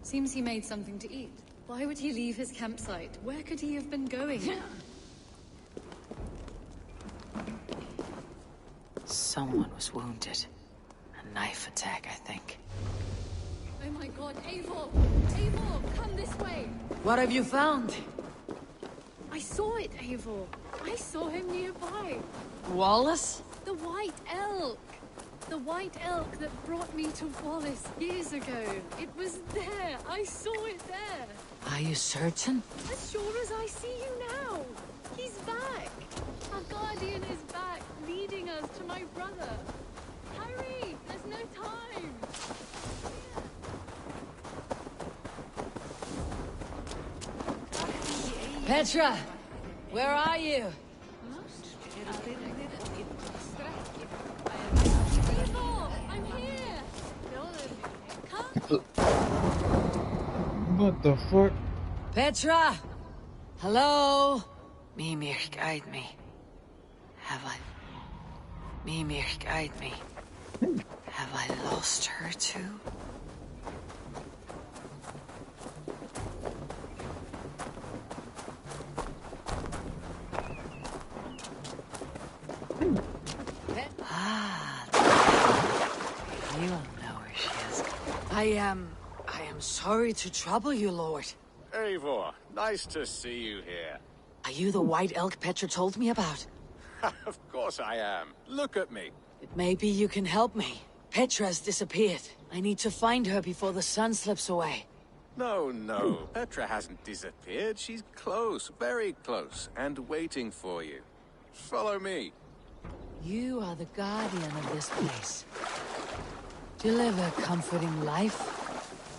S5: Seems he made something to eat. Why would he leave his campsite? Where could he have been going?
S2: Someone was wounded. A knife attack, I think.
S5: Oh my god, Eivor! Eivor, come this way!
S2: What have you found?
S5: I saw it, Eivor. I saw him nearby.
S2: Wallace?
S5: The White Elk! The White Elk that brought me to Wallace years ago. It was there. I saw it there.
S2: Are you certain?
S5: As sure as I see you now. He's back. Our guardian is back, leading us to my brother. Hurry! There's no time.
S2: Petra! Where are you?
S5: Eivor, I'm here. Come.
S1: What the fuck?
S2: Petra! Hello? Mimir, guide me. Have I... Mimir, guide me. Have I lost her too? You don't know where she is. I am sorry to trouble you, Lord.
S8: Eivor, nice to see you here.
S2: Are you the White Elk Petra told me about?
S8: Of course I am. Look at me.
S2: Maybe you can help me. Petra's disappeared. I need to find her before the sun slips away.
S8: No. Petra hasn't disappeared. She's close, very close, and waiting for you. Follow me.
S2: You are the guardian of this place. Do you live a comforting life?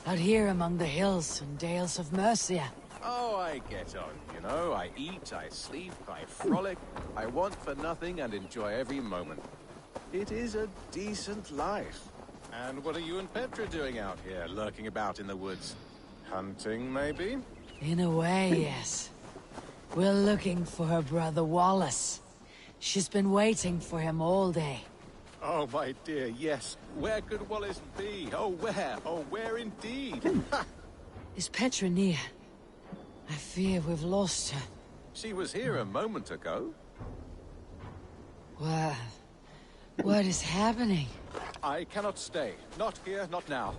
S2: Out here among the hills and dales of Mercia.
S8: Oh, I get on, you know. I eat, I sleep, I frolic. I want for nothing and enjoy every moment. It is a decent life. And what are you and Petra doing out here, lurking about in the woods? Hunting, maybe?
S2: In a way, yes. We're looking for her brother Wallace. She's been waiting for him all day.
S8: Oh, my dear, yes. Where could Wallace be? Oh, where? Oh, where indeed?
S2: Is Petra near? I fear we've lost her.
S8: She was here a moment ago.
S2: What is happening?
S8: I cannot stay. Not here, not now.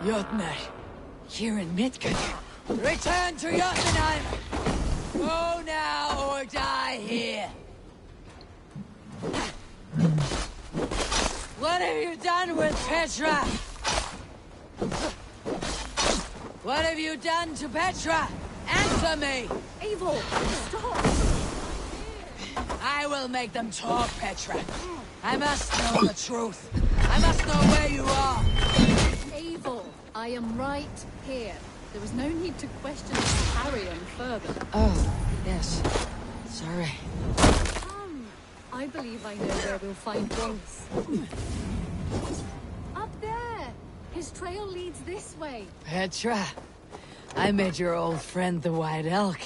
S2: Jotnar, here in Midgard. Return to Jotunheim! Go now or die here! What have you done with Petra? What have you done to Petra? Answer me!
S5: Eivor, stop!
S2: I will make them talk, Petra. I must know the truth. I must know where you are.
S5: Eivor, I am right here. There is no need to question or carry on further.
S2: Oh, yes. Sorry.
S5: Come. I believe I know where we'll find Wallace. Up there! His trail leads this way.
S2: Petra, I met your old friend the White Elk,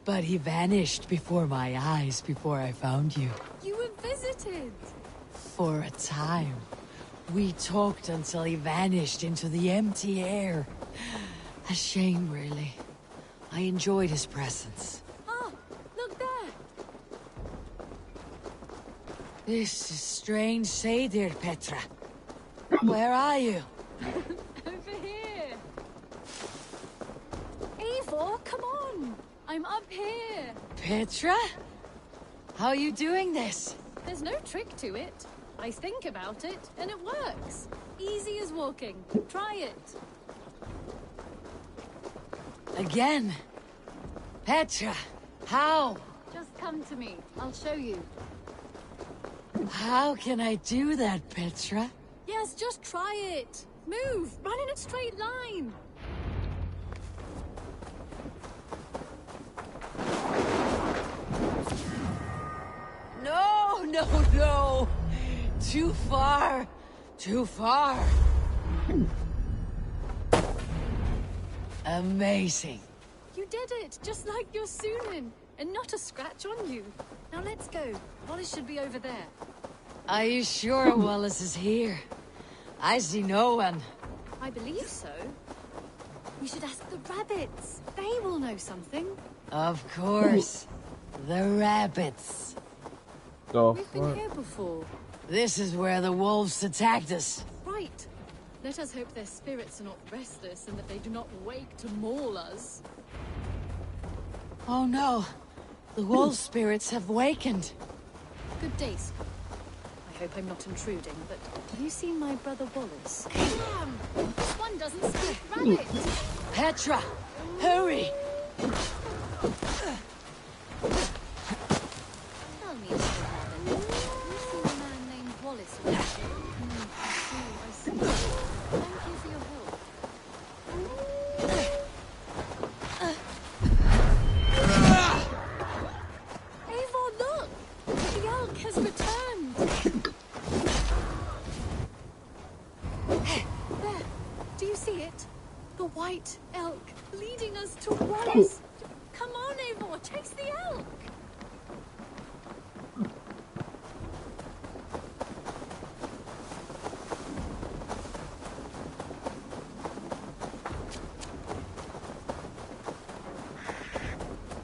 S2: but he vanished before my eyes before I found you.
S5: You were visited!
S2: For a time. We talked until he vanished into the empty air. A shame, really. I enjoyed his presence.
S5: Ah, look there!
S2: This is strange, say, dear Petra. Where are you?
S5: Over here! Eivor, come on! I'm up here!
S2: Petra? How are you doing this?
S5: There's no trick to it. I think about it, and it works. Easy as walking. Try it.
S2: Again? Petra, how?
S5: Just come to me. I'll show you.
S2: How can I do that, Petra?
S5: Yes, just try it. Move! Run in a straight line!
S2: No, no, no! Too far! Too far! Amazing.
S5: You did it, just like your Sunan, and not a scratch on you. Now let's go. Wallace should be over there.
S2: Are you sure Wallace is here? I see no one.
S5: I believe so. We should ask the rabbits. They will know something.
S2: Of course. The rabbits.
S5: We've been here before.
S2: This is where the wolves attacked us.
S5: Right. Let us hope their spirits are not restless and that they do not wake to maul us.
S2: Oh no. The wolf spirits have wakened.
S5: Good day, Scott. I hope I'm not intruding, but have you seen my brother Wallace? Damn! This one doesn't speak rabbit!
S2: Petra! Hurry!
S5: Tell me, Mr. Rabbit, have you seen a man named Wallace around here? I see. Thank you for your help. Eivor, look! The elk has returned! There! Do you see it? The white elk leading us to Wallace! Come on, Eivor! Chase the elk!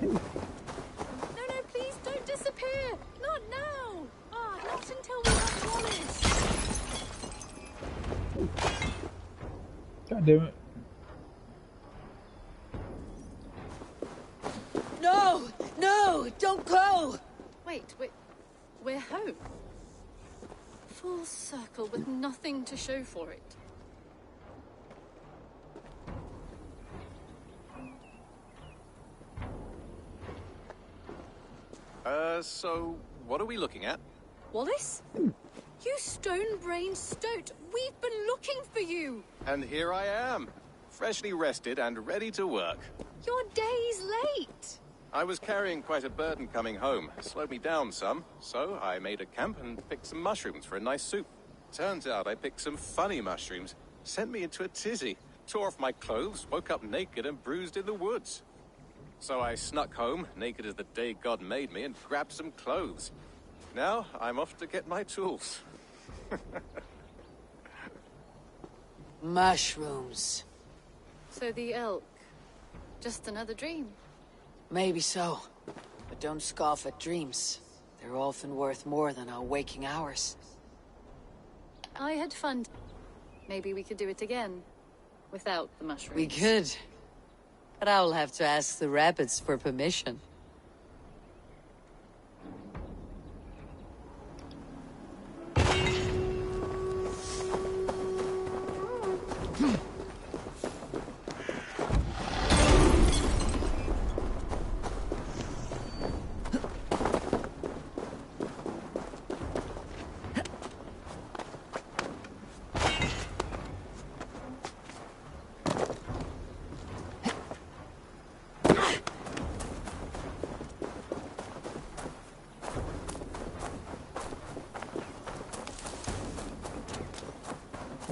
S5: No, please don't disappear! Not now! Not until we have Wallace!
S1: God damn it.
S2: No! No! Don't go!
S5: Wait, we're home. Full circle with nothing to show for it.
S8: So what are we looking at?
S5: Wallace? You stone-brained stoat! We've been looking for you!
S8: And here I am, freshly rested and ready to work.
S5: You're days late!
S8: I was carrying quite a burden coming home. Slowed me down some, so I made a camp and picked some mushrooms for a nice soup. Turns out I picked some funny mushrooms. Sent me into a tizzy. Tore off my clothes, woke up naked and bruised in the woods. So I snuck home, naked as the day God made me, and grabbed some clothes. Now I'm off to get my tools.
S2: Mushrooms.
S5: So the elk. Just another dream.
S2: Maybe so. But don't scoff at dreams. They're often worth more than our waking hours.
S5: I had fun. Maybe we could do it again. Without the mushrooms.
S2: We could. But I will have to ask the rabbits for permission.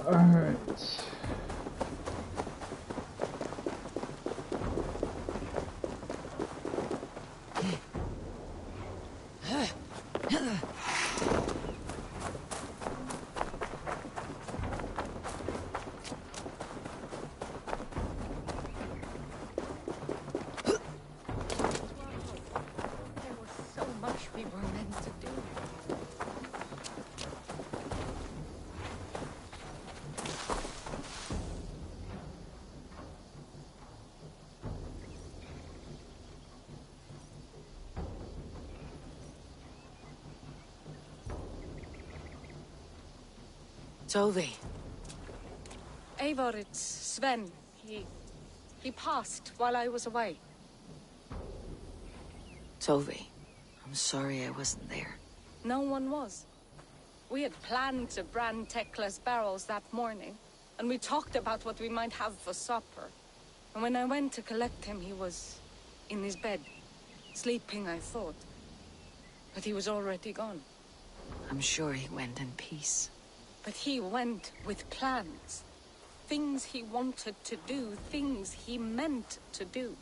S1: Alright.
S5: There was so much we were meant to do.
S2: Tove.
S12: Eivor, it's Sven. He passed while I was away.
S2: Tove. I'm sorry I wasn't there.
S12: No one was.
S5: We had planned to brand Tekla's barrels that morning, and we talked about what we might have for supper. And when I went to collect him, he was in his bed, sleeping, I thought. But he was already gone.
S2: I'm sure he went in peace.
S5: But he went with plans. Things he wanted to do, things he meant to do.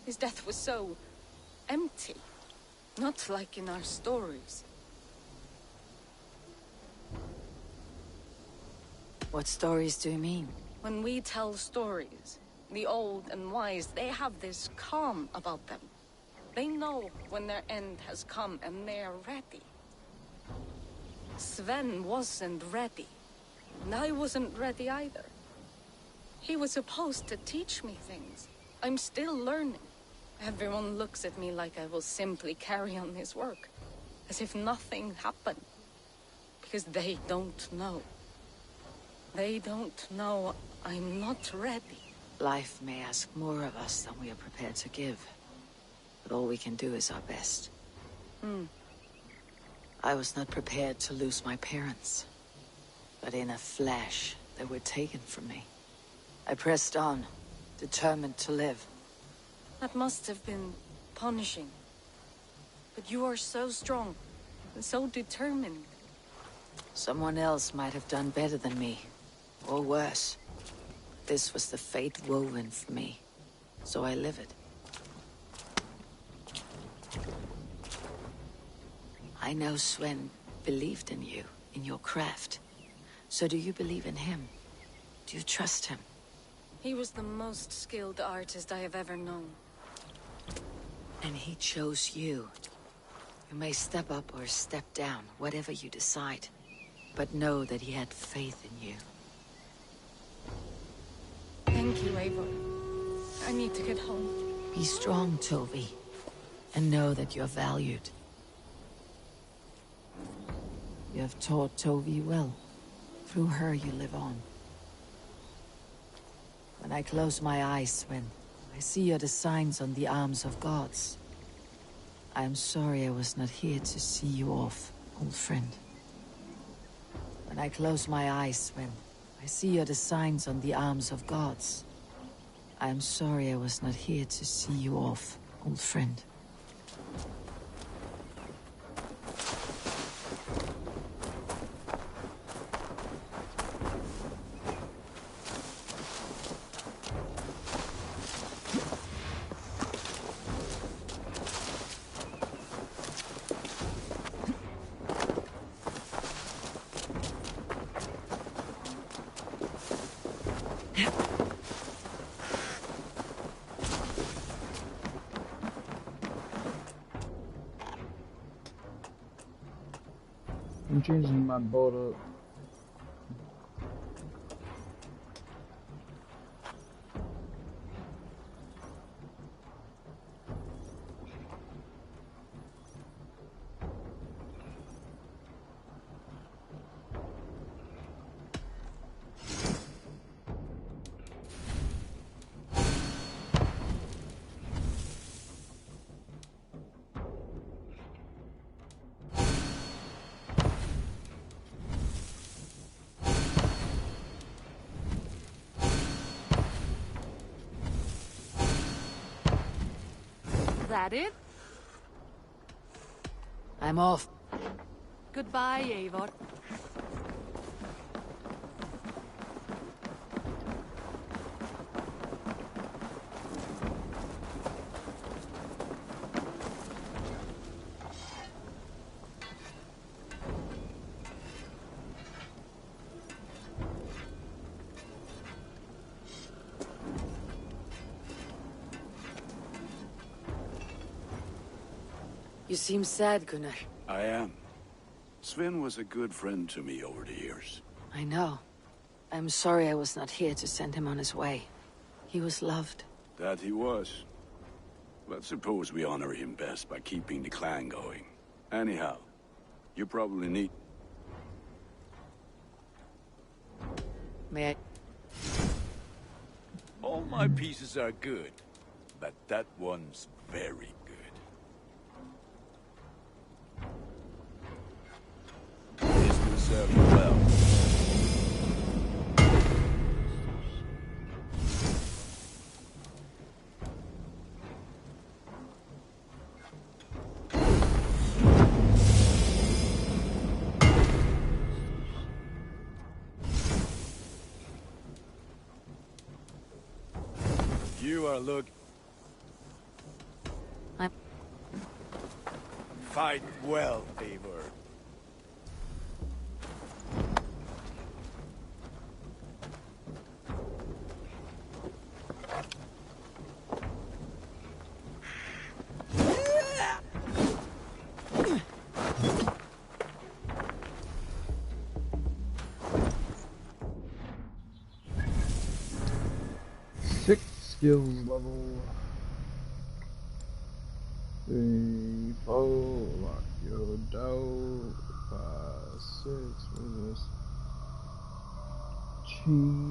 S5: His death was so empty. Not like in our stories.
S2: What stories do you mean?
S5: When we tell stories, the old and wise, they have this calm about them. They know when their end has come and they're ready. Sven wasn't ready. And I wasn't ready either. He was supposed to teach me things. I'm still learning. Everyone looks at me like I will simply carry on his work. As if nothing happened. Because they don't know. They don't know I'm not ready.
S2: Life may ask more of us than we are prepared to give. But all we can do is our best. I was not prepared to lose my parents. But in a flash, they were taken from me. I pressed on, determined to live.
S5: That must have been punishing. But you are so strong, and so determined.
S2: Someone else might have done better than me, or worse. This was the fate woven for me, so I live it. I know Sven believed in you, in your craft. So do you believe in him? Do you trust him?
S5: He was the most skilled artist I have ever known.
S2: And he chose you. You may step up or step down, whatever you decide. But know that he had faith in you.
S5: Thank you, Eivor. I need to get home.
S2: Be strong, Toby. And know that you're valued. You have taught Toby well. Through her you live on. When I close my eyes, Sven, I see your designs on the arms of gods. I am sorry I was not here to see you off, old friend. When I close my eyes, Sven, I see your designs on the arms of gods. I am sorry I was not here to see you off, old friend.
S1: I'm changing my boat up.
S16: That it?
S2: I'm off.
S16: Goodbye, Eivor.
S2: You seem sad, Gunnar.
S6: I am. Sven was a good friend to me over the years.
S2: I know. I'm sorry I was not here to send him on his way. He was loved.
S6: That he was. But suppose we honor him best by keeping the clan going. Anyhow, you probably need...
S2: May I...
S6: All my pieces are good, but that one's very good. This serve you well. You are Fight well, Eivor.
S1: Six skills level. 3, 4, lock your door. 5, 6, what is this? Cheese.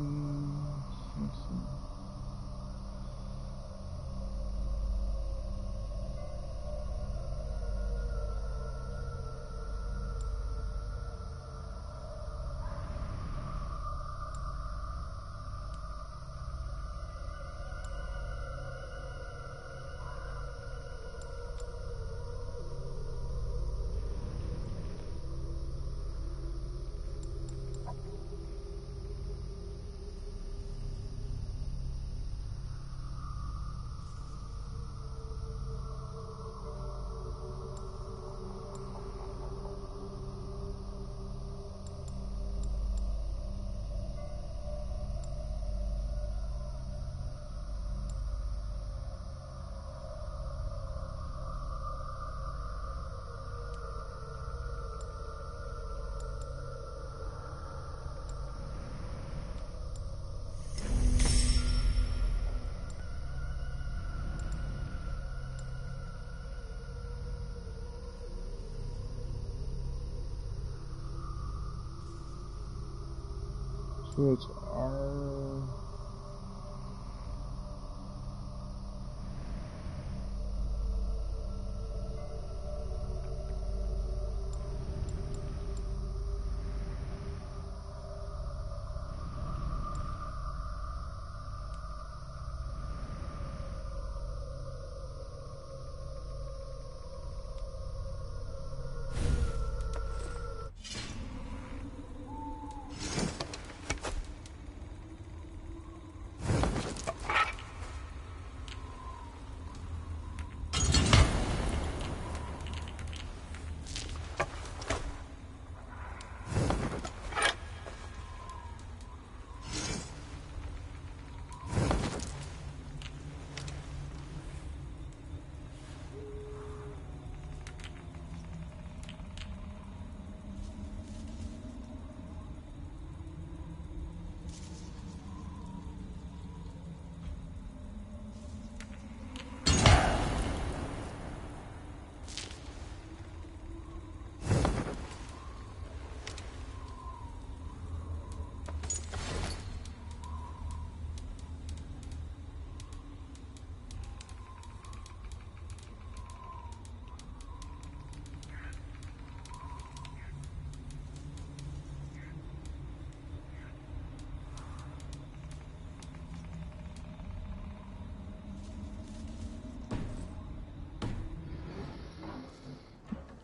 S1: So it's R.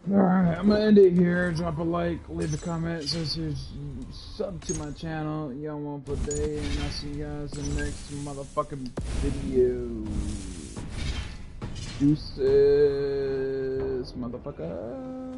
S1: Alright, I'm gonna end it here. Drop a like, leave a comment, since you sub to my channel. Y'all want a day, and I'll see you guys in the next motherfucking video. Deuces, motherfucker.